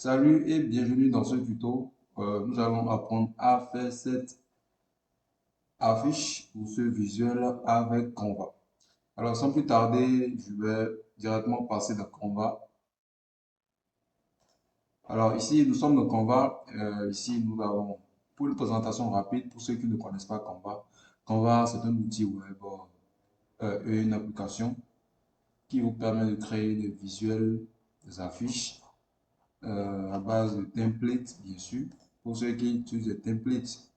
Salut et bienvenue dans ce tuto. Nous allons apprendre à faire cette affiche ou ce visuel avec Canva. Alors sans plus tarder, je vais directement passer dans Canva. Alors ici, nous sommes dans Canva. Ici, nous avons pour une présentation rapide, pour ceux qui ne connaissent pas Canva. Canva, c'est un outil web et une application qui vous permet de créer des visuels, des affiches à base de templates, bien sûr. Pour ceux qui utilisent des templates,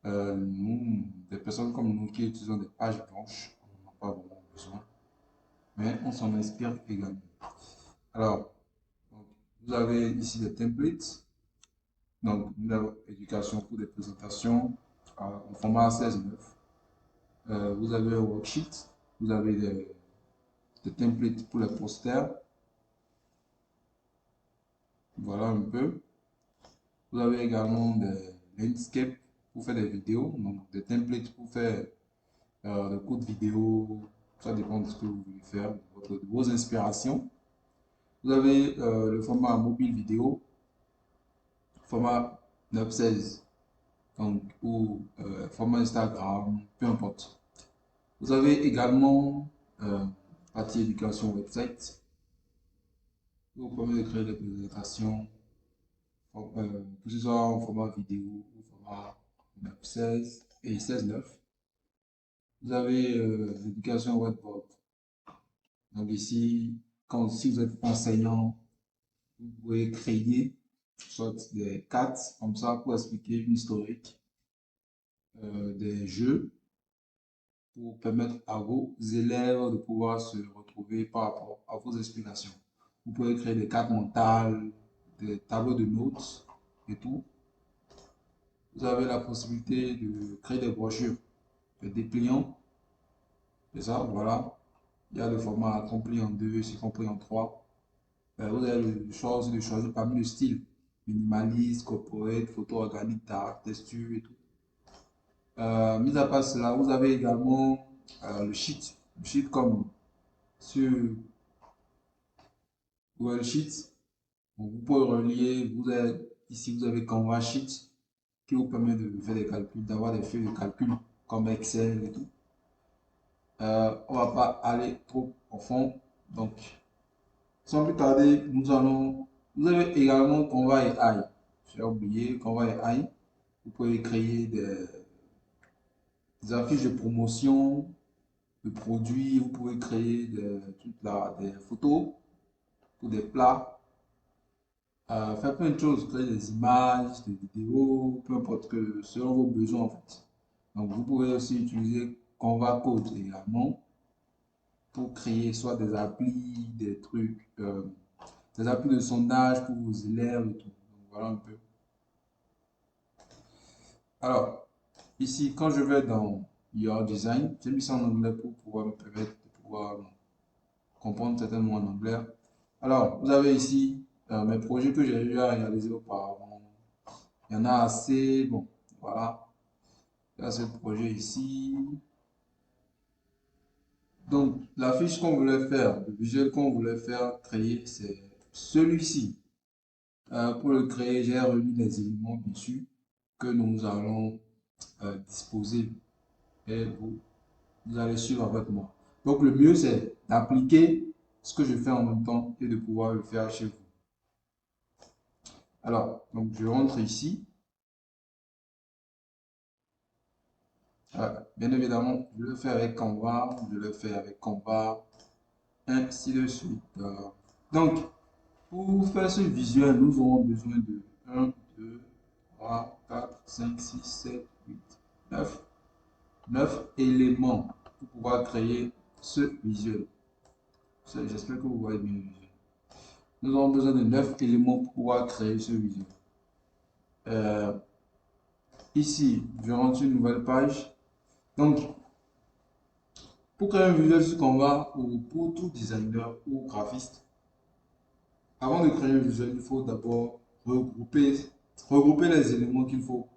nous, des personnes comme nous qui utilisons des pages blanches, on n'en a pas vraiment besoin, mais on s'en inspire également. Alors, donc, vous avez ici des templates. Donc, nous avons éducation pour des présentations en format 16:9. Vous avez un worksheet, vous avez des templates pour les posters. Voilà un peu. Vous avez également des landscapes pour faire des vidéos, donc des templates pour faire de courtes vidéos. Ça dépend de ce que vous voulez faire, de vos inspirations. Vous avez le format mobile vidéo, format 9:16, donc, ou format Instagram, peu importe. Vous avez également partie éducation website, qui vous permet de créer des présentations, que ce soit en format vidéo ou format 9:16 et 16:9. Vous avez l'éducation webboard. Donc ici, si vous êtes enseignant, vous pouvez créer soit des cartes comme ça pour expliquer une historique, des jeux pour permettre à vos élèves de pouvoir se retrouver par rapport à vos explications. Vous pouvez créer des cartes mentales, des tableaux de notes et tout. Vous avez la possibilité de créer des brochures, des dépliants. C'est ça, voilà. Il y a le format compris en 2, c'est compris en 3. Vous avez le choix aussi de choisir parmi le style minimaliste, corporate, photo organique, dark, texture et tout. Mis à part cela, vous avez également le sheet. Le sheet comme sur Google Sheet. Donc, vous pouvez relier, ici vous avez Canva Sheet qui vous permet de faire des calculs, d'avoir des feuilles de calcul comme Excel et tout. On ne va pas aller trop au fond. Donc, sans plus tarder, vous avez également Canva AI. J'ai oublié Canva AI. Vous pouvez créer des affiches de promotion, de produits. Vous pouvez créer des photos pour des plats. Faire plein de choses, créer des images, des vidéos, peu importe que selon vos besoins en fait. Donc vous pouvez aussi utiliser Canva Code également pour créer soit des applis, des trucs, des applis de sondage pour vos élèves et tout. Donc voilà un peu. Alors, ici, quand je vais dans Your Design, j'ai mis ça en anglais pour pouvoir me permettre de pouvoir comprendre certains mots en anglais. Alors, vous avez ici mes projets que j'ai déjà réalisés auparavant. Il y en a assez. Bon, voilà. Il y a ce projet ici. Donc, la fiche qu'on voulait faire, le visuel qu'on voulait faire créer, c'est celui-ci. Pour le créer, j'ai remis les éléments dessus que nous allons disposer et vous allez suivre avec moi. Donc, le mieux, c'est d'appliquer ce que je fais en même temps et de pouvoir le faire chez vous. Alors, donc je rentre ici. Bien évidemment, je le fais avec Canva, je le fais avec Canva, ainsi de suite. Donc, pour faire ce visuel, nous aurons besoin de 1, 2, 3, 4, 5, 6, 7, 8, 9, 9 éléments pour pouvoir créer ce visuel. J'espère que vous voyez bien le visuel. Nous aurons besoin de 9 éléments pour pouvoir créer ce visuel. Euh, Ici, je rentre sur une nouvelle page. Donc, pour créer un visuel sur Canva ou pour tout designer ou graphiste, avant de créer un visuel, il faut d'abord regrouper les éléments qu'il faut.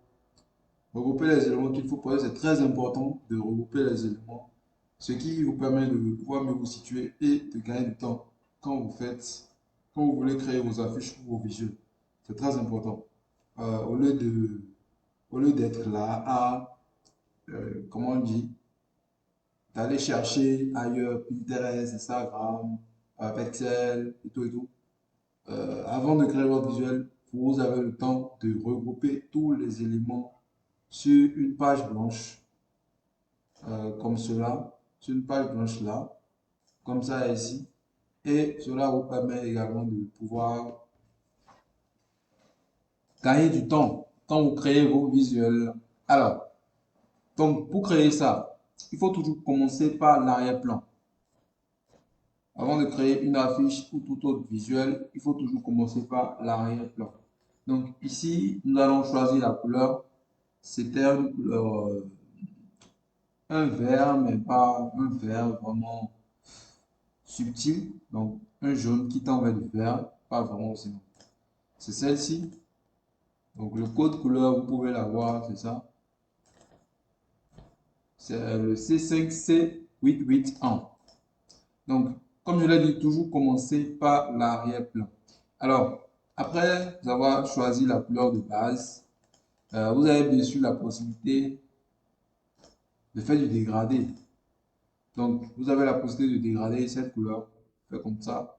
Regrouper les éléments qu'il faut, parce que c'est très important de regrouper les éléments, ce qui vous permet de pouvoir mieux vous situer et de gagner du temps quand vous faites quand vous voulez créer vos affiches ou vos visuels. C'est très important. Au lieu au lieu d'être là à, comment on dit, d'aller chercher ailleurs, Pinterest, Instagram, Excel et tout et tout. Avant de créer votre visuel, vous avez le temps de regrouper tous les éléments sur une page blanche, comme cela, sur une page blanche là, comme ça ici. Et cela vous permet également de pouvoir gagner du temps quand vous créez vos visuels. Alors, donc pour créer ça, il faut toujours commencer par l'arrière-plan. Avant de créer une affiche ou tout autre visuel, il faut toujours commencer par l'arrière-plan. Donc ici, nous allons choisir la couleur. C'était une couleur, un vert, mais pas un vert vraiment subtil. Donc un jaune qui tend vers le vert, pas vraiment aussi. C'est celle-ci. Donc le code couleur, vous pouvez l'avoir, c'est ça. C'est le C5C881. Donc, comme je l'ai dit, toujours commencer par l'arrière-plan. Alors, après avoir choisi la couleur de base, vous avez bien sûr la possibilité de faire du dégradé. Donc, vous avez la possibilité de dégrader cette couleur. Fait comme ça.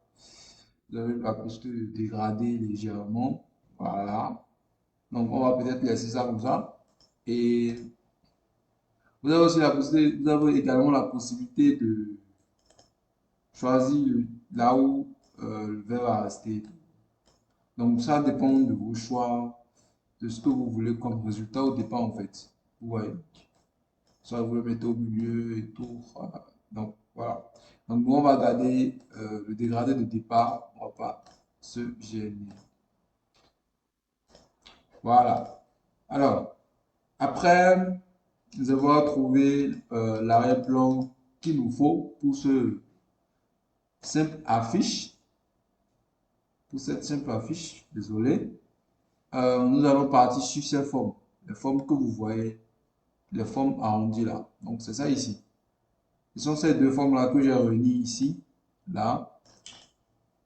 Vous avez la possibilité de dégrader légèrement. Voilà. Donc, on va peut-être laisser ça comme ça. Et vous avez aussi la possibilité, vous avez également la possibilité de choisir là où le verbe va rester. Donc, ça dépend de vos choix, de ce que vous voulez comme résultat au départ, en fait. Vous voyez. Soit vous le mettez au milieu et tout. Voilà. Donc, voilà. Donc, nous, on va garder le dégradé de départ. On va pas se gêner. Voilà. Alors, après nous avoir trouvé l'arrière-plan qu'il nous faut pour ce simple affiche, pour cette simple affiche, désolé, nous allons partir sur ces formes. Les formes que vous voyez, les formes arrondies là. Donc, c'est ça ici. Ce sont ces deux formes-là que j'ai réunies ici, là.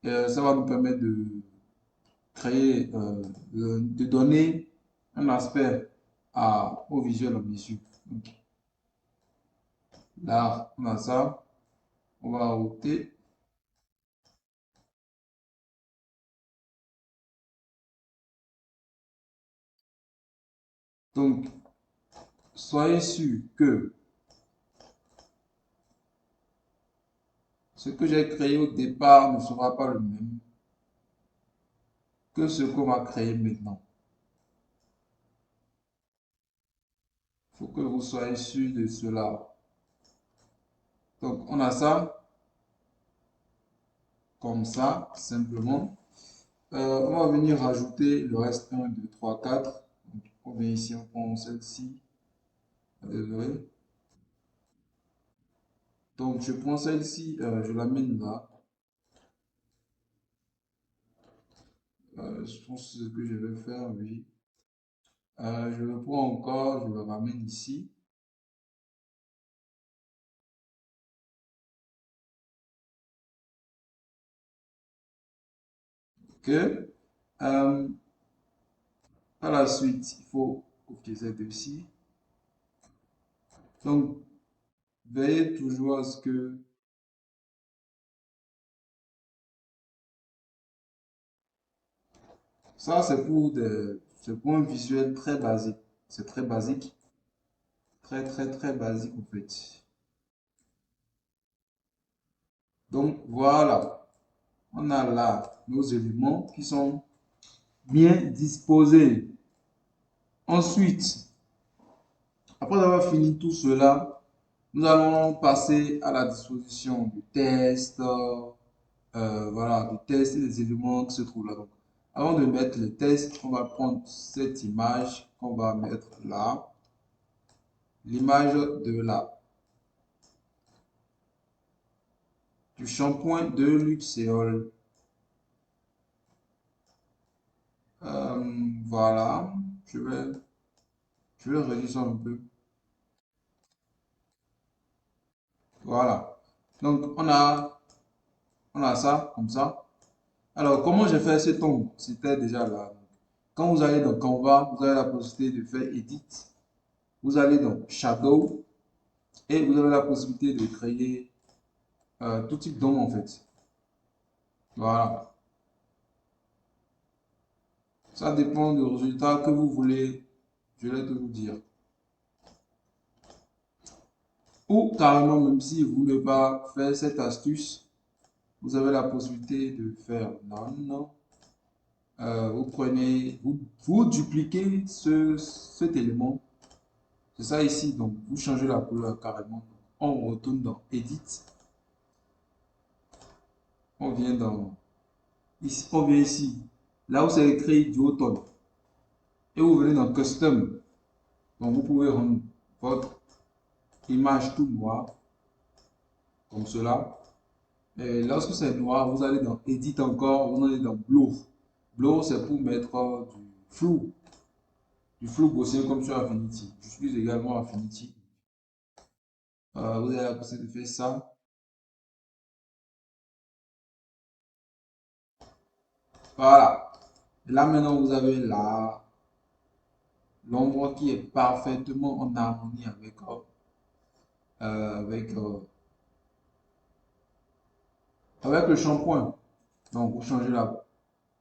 Ça va nous permettre de créer, de donner un aspect au visuel omniscient. Donc, là, on a ça. On va ajouter. Donc, soyez sûr que ce que j'ai créé au départ ne sera pas le même que ce qu'on va créer maintenant. Il faut que vous soyez sûr de cela. Donc, on a ça, comme ça, simplement. On va venir rajouter le reste 1, 2, 3, 4. Donc, on vient ici, on prend celle-ci. Désolé. Donc, je prends celle-ci, je l'amène là. Je pense que je vais faire, oui. Je le prends encore, je le ramène ici. OK. Par la suite, il faut copier cette ci. Donc, veillez toujours à ce que ça, c'est pour un visuel très basique. C'est très basique, très très très basique en fait. Donc voilà, on a là nos éléments qui sont bien disposés. Ensuite, après avoir fini tout cela, nous allons passer à la disposition du test, voilà, du test et des éléments qui se trouvent là. Donc, avant de mettre le test, on va prendre cette image qu'on va mettre là, l'image de du shampoing de luxéol. Voilà, je vais réduire ça un peu. Voilà. Donc, on a ça, comme ça. Alors, comment j'ai fait cet ombre? C'était déjà là. Quand vous allez dans Canva, vous avez la possibilité de faire Edit. Vous allez dans Shadow et vous avez la possibilité de créer tout type d'ombre en fait. Voilà. Ça dépend du résultat que vous voulez. Je vais te vous dire. Ou carrément, même si vous ne voulez pas faire cette astuce, vous avez la possibilité de faire non. Vous prenez, vous dupliquez cet élément. C'est ça ici. Donc, vous changez la couleur carrément. On retourne dans Edit. On vient dans ici. On vient ici. Là où c'est écrit duotone. Et vous venez dans Custom. Donc, vous pouvez rendre votre image tout noire. Comme cela. Et lorsque c'est noir, vous allez dans Edit encore. Vous allez dans Blur. Blur, c'est pour mettre du flou gaussien comme sur Affinity. J'utilise également Affinity. Vous avez la possibilité de faire ça. Voilà. Et là maintenant, vous avez l'ombre qui est parfaitement en harmonie avec, avec le shampoing. Donc, vous changez la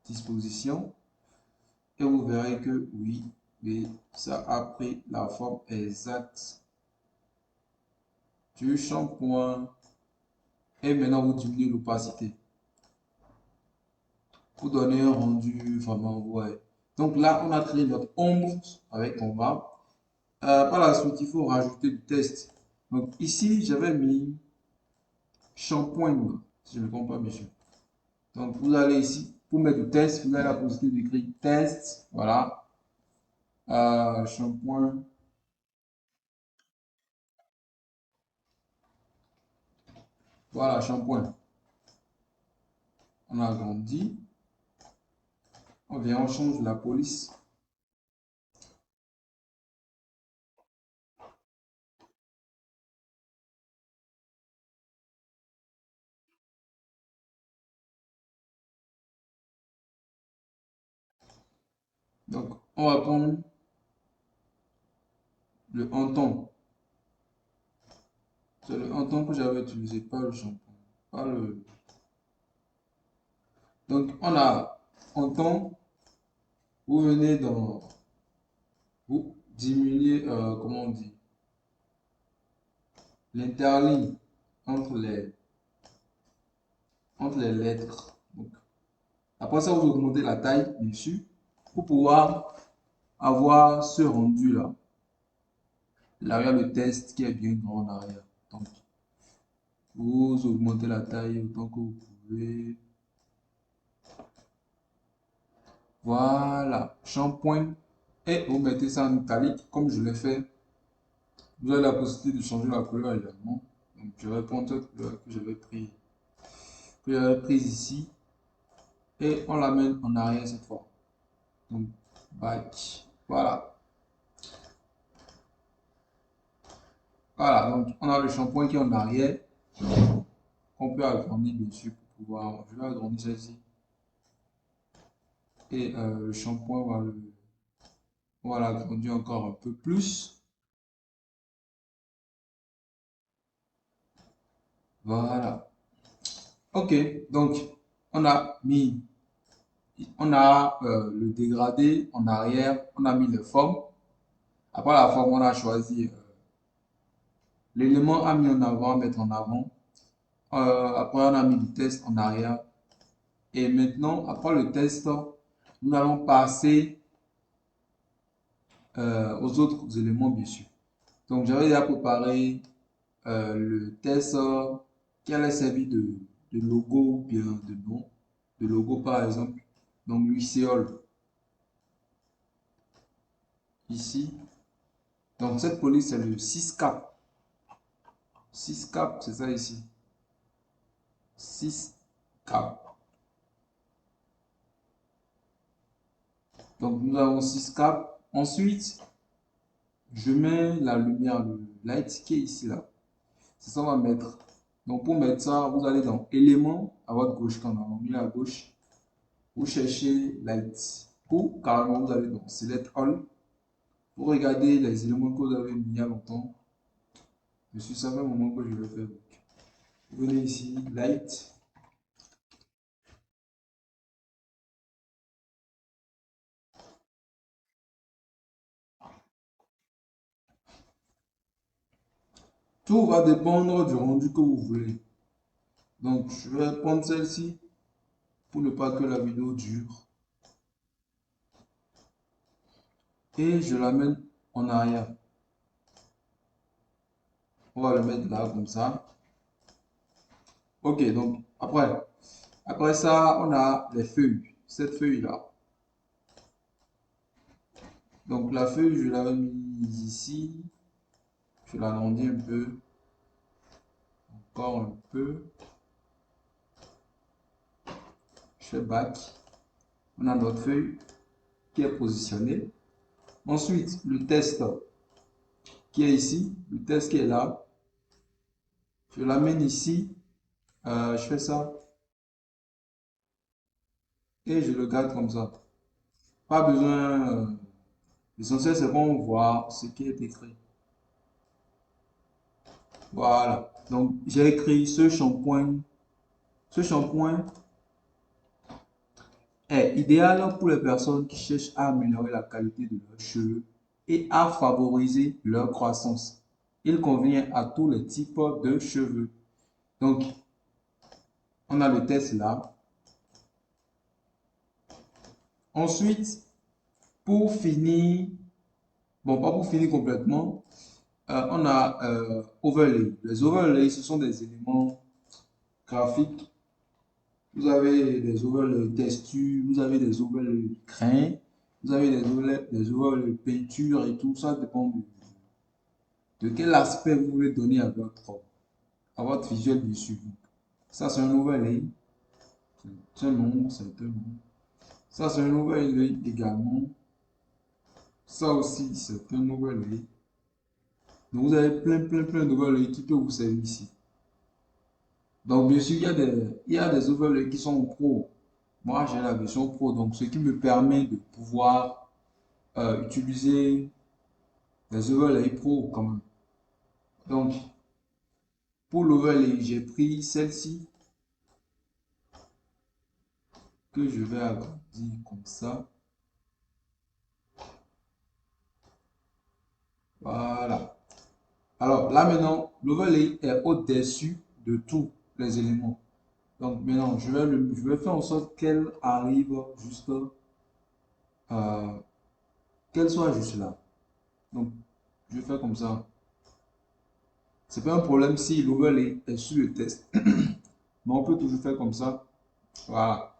disposition et vous verrez que oui, mais ça a pris la forme exacte du shampoing. Et maintenant, vous diminuez l'opacité pour donner un rendu vraiment, ouais. Donc là, on a créé notre ombre avec Canva. Par la suite, il faut rajouter du test. Donc ici, j'avais mis shampoing, si je ne me trompe pas, monsieur. Donc vous allez ici, pour mettre du test, vous avez la possibilité d'écrire test, voilà. Shampoing, voilà, shampoing. On agrandit. On vient, on change la police. Donc on va prendre le hanton. C'est le hanton que j'avais utilisé, pas le shampoing. Pas le... Donc on a hanton, vous venez dans... Vous diminuez, comment on dit, l'interligne entre les lettres. Donc, après ça, vous augmentez la taille, bien sûr, pour pouvoir avoir ce rendu-là. L'arrière, le test qui est bien grand en arrière. Donc, vous augmentez la taille autant que vous pouvez. Voilà, shampoing. Et vous mettez ça en italique, comme je l'ai fait. Vous avez la possibilité de changer la couleur également. Donc, je vais prendre cette couleur que j'avais prise ici. Et on l'amène en arrière cette fois. Donc, back. Voilà. Voilà, donc on a le shampoing qui est en arrière. On peut agrandir bien sûr pour pouvoir. Je vais agrandir celle-ci. Et le shampoing, on va l'agrandir encore un peu plus. Voilà. Ok, donc on a le dégradé en arrière, on a mis les formes. Après la forme, on a choisi l'élément à mis en avant, à mettre en avant. Après, on a mis le test en arrière. Et maintenant, après le test, nous allons passer aux autres éléments, bien sûr. Donc, j'avais déjà préparé le test qui allait servir de logo ou bien de nom. De logo, par exemple. Donc, Lucéole, ici. Donc, cette police, c'est le 6 cap. 6 cap, c'est ça ici. 6 cap. Donc, nous avons 6 cap. Ensuite, je mets la lumière, le light qui est ici, là. C'est ça, on va mettre. Donc, pour mettre ça, vous allez dans éléments à votre gauche, quand on a mis à gauche. vous cherchez light. Ou carrément, vous allez dans Select All. Vous regardez les éléments que vous avez mis il y a longtemps. Je suis ça fait un moment que je vais faire. Vous venez ici, light. Tout va dépendre du rendu que vous voulez. Donc, je vais prendre celle-ci pour ne pas que la vidéo dure. Et je l'amène en arrière. On va le mettre là, comme ça. Ok, donc après ça, on a les feuilles. Cette feuille-là. Donc, la feuille, je l'avais mise ici. Je l'agrandis un peu. Encore un peu. Je fais back. On a notre feuille qui est positionnée. Ensuite, le test qui est ici, le test qui est là, je l'amène ici, je fais ça et je le garde comme ça. Pas besoin, l'essentiel c'est qu'on voit ce qui est écrit. Voilà, donc j'ai écrit ce shampoing. Ce shampoing est idéal pour les personnes qui cherchent à améliorer la qualité de leurs cheveux et à favoriser leur croissance. Il convient à tous les types de cheveux. Donc, on a le test là. Ensuite, pour finir, bon, pas pour finir complètement, on a overlay. Les overlays, ce sont des éléments graphiques. Vous avez des overlays texture, vous avez des overlays grains, vous avez des overlays peinture et tout ça dépend de quel aspect vous voulez donner à votre visuel dessus. Ça, c'est un overlay. C'est un nom, c'est un nom. Ça, c'est un overlay également. Ça aussi, c'est un overlay. Donc, vous avez plein d'overlays qui peuvent vous servir ici. Donc, bien sûr, il y a des overlays qui sont pro. Moi, j'ai la version pro, donc ce qui me permet de pouvoir utiliser des overlays pro quand même. Donc, pour l'overlay, j'ai pris celle-ci que je vais agrandir comme ça. Voilà. Alors, là maintenant, l'overlay est au-dessus de tous les éléments. Donc, maintenant, je vais faire en sorte qu'elle arrive juste, qu'elle soit juste là. Donc, je vais faire comme ça. C'est pas un problème si l'overlay est sur le test. Mais on peut toujours faire comme ça. Voilà.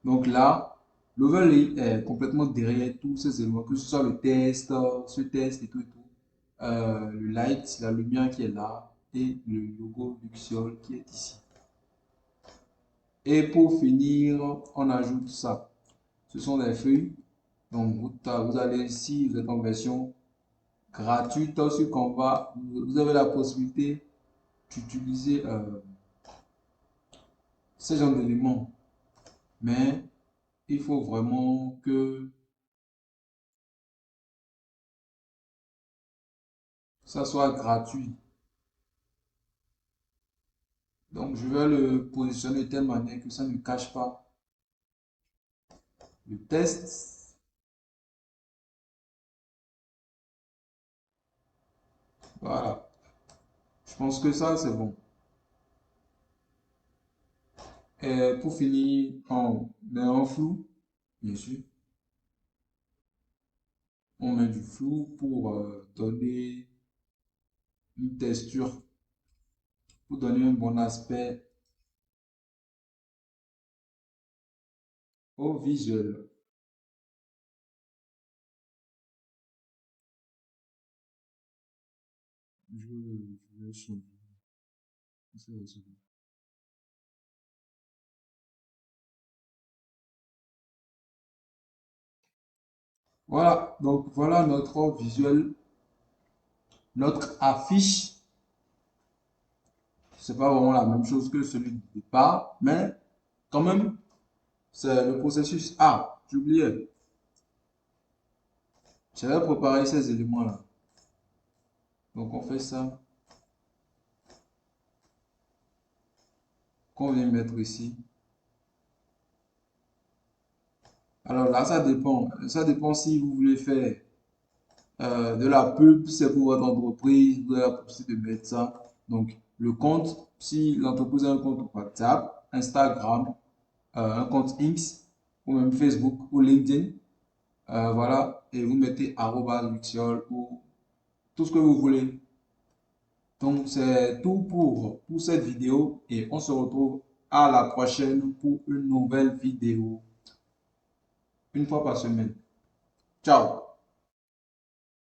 Donc là, l'overlay est complètement derrière tous ces éléments, que ce soit le test, ce test et tout et tout. Le light, la lumière qui est là et le logo Luxiol qui est ici. Et pour finir, on ajoute ça. Ce sont des feuilles. Donc vous allez ici, vous êtes en version gratuite sur Canva. Vous avez la possibilité d'utiliser ce genre d'éléments. Mais il faut vraiment que ça soit gratuit. Donc, je vais le positionner de telle manière que ça ne cache pas le test. Voilà. Je pense que ça, c'est bon. Et pour finir, on met un flou, bien sûr. On met du flou pour donner une texture, pour donner un bon aspect au visuel. Je vais changer. Voilà, donc voilà notre visuel, notre affiche C'est pas vraiment la même chose que celui du départ, mais quand même, c'est le processus. Ah, j'oubliais. J'avais préparé ces éléments-là. Donc on fait ça. Qu'on vient mettre ici. Alors là, ça dépend. Ça dépend si vous voulez faire de la pub, c'est pour votre entreprise, vous avez la possibilité de mettre ça. Donc, le compte, si l'entreprise a un compte WhatsApp, Instagram, un compte X, ou même Facebook ou LinkedIn, voilà, et vous mettez @luxiol ou tout ce que vous voulez. Donc, c'est tout pour cette vidéo et on se retrouve à la prochaine pour une nouvelle vidéo, une fois par semaine. Ciao!